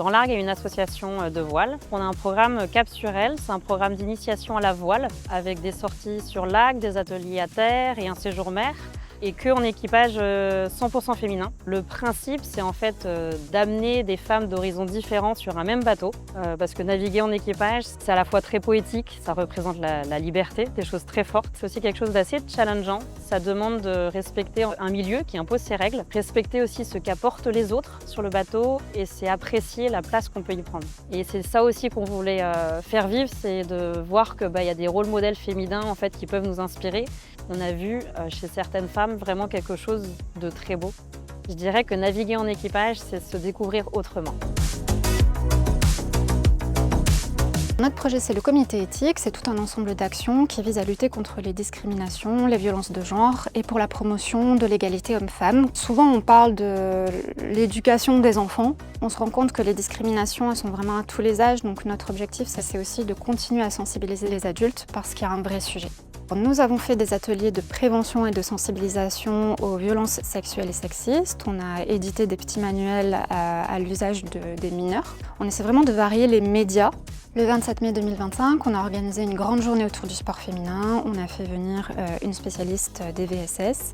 Grand Largue est une association de voile. On a un programme Cap sur Elle, c'est un programme d'initiation à la voile avec des sorties sur lac, des ateliers à terre et un séjour mer. Et qu'en équipage 100% féminin. Le principe, c'est en fait d'amener des femmes d'horizons différents sur un même bateau, parce que naviguer en équipage, c'est à la fois très poétique, ça représente la liberté, des choses très fortes. C'est aussi quelque chose d'assez challengeant. Ça demande de respecter un milieu qui impose ses règles, respecter aussi ce qu'apportent les autres sur le bateau, et c'est apprécier la place qu'on peut y prendre. Et c'est ça aussi qu'on voulait faire vivre, c'est de voir qu'il y a des rôles modèles féminins en fait, qui peuvent nous inspirer. On a vu chez certaines femmes vraiment quelque chose de très beau. Je dirais que naviguer en équipage, c'est se découvrir autrement. Notre projet, c'est le comité éthique. C'est tout un ensemble d'actions qui visent à lutter contre les discriminations, les violences de genre et pour la promotion de l'égalité homme-femme. Souvent, on parle de l'éducation des enfants. On se rend compte que les discriminations, elles sont vraiment à tous les âges. Donc notre objectif, c'est aussi de continuer à sensibiliser les adultes parce qu'il y a un vrai sujet. Nous avons fait des ateliers de prévention et de sensibilisation aux violences sexuelles et sexistes. On a édité des petits manuels à l'usage des mineurs. On essaie vraiment de varier les médias. Le 27 mai 2025, on a organisé une grande journée autour du sport féminin. On a fait venir une spécialiste des VSS,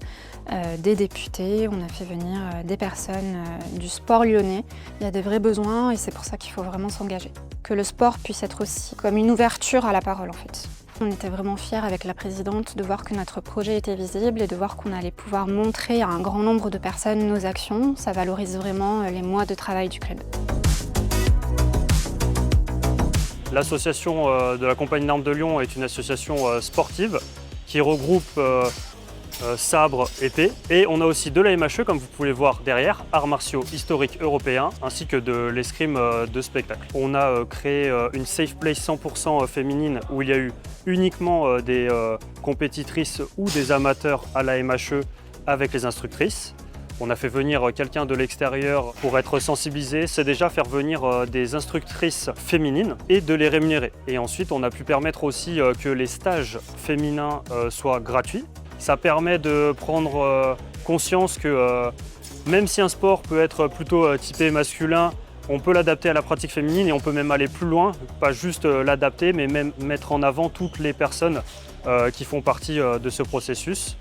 des députés, on a fait venir des personnes du sport lyonnais. Il y a des vrais besoins et c'est pour ça qu'il faut vraiment s'engager. Que le sport puisse être aussi comme une ouverture à la parole en fait. On était vraiment fiers avec la présidente de voir que notre projet était visible et de voir qu'on allait pouvoir montrer à un grand nombre de personnes nos actions. Ça valorise vraiment les mois de travail du club. L'association de la Compagnie d'Armes de Lyon est une association sportive qui regroupe sabre, épée, et on a aussi de la MHE comme vous pouvez voir derrière, arts martiaux historiques européens, ainsi que de l'escrime de spectacle. On a créé une safe place 100% féminine où il y a eu uniquement des compétitrices ou des amateurs à la MHE avec les instructrices. On a fait venir quelqu'un de l'extérieur pour être sensibilisé, c'est déjà faire venir des instructrices féminines et de les rémunérer. Et ensuite on a pu permettre aussi que les stages féminins soient gratuits. Ça permet de prendre conscience que même si un sport peut être plutôt typé masculin, on peut l'adapter à la pratique féminine et on peut même aller plus loin, pas juste l'adapter, mais même mettre en avant toutes les personnes qui font partie de ce processus.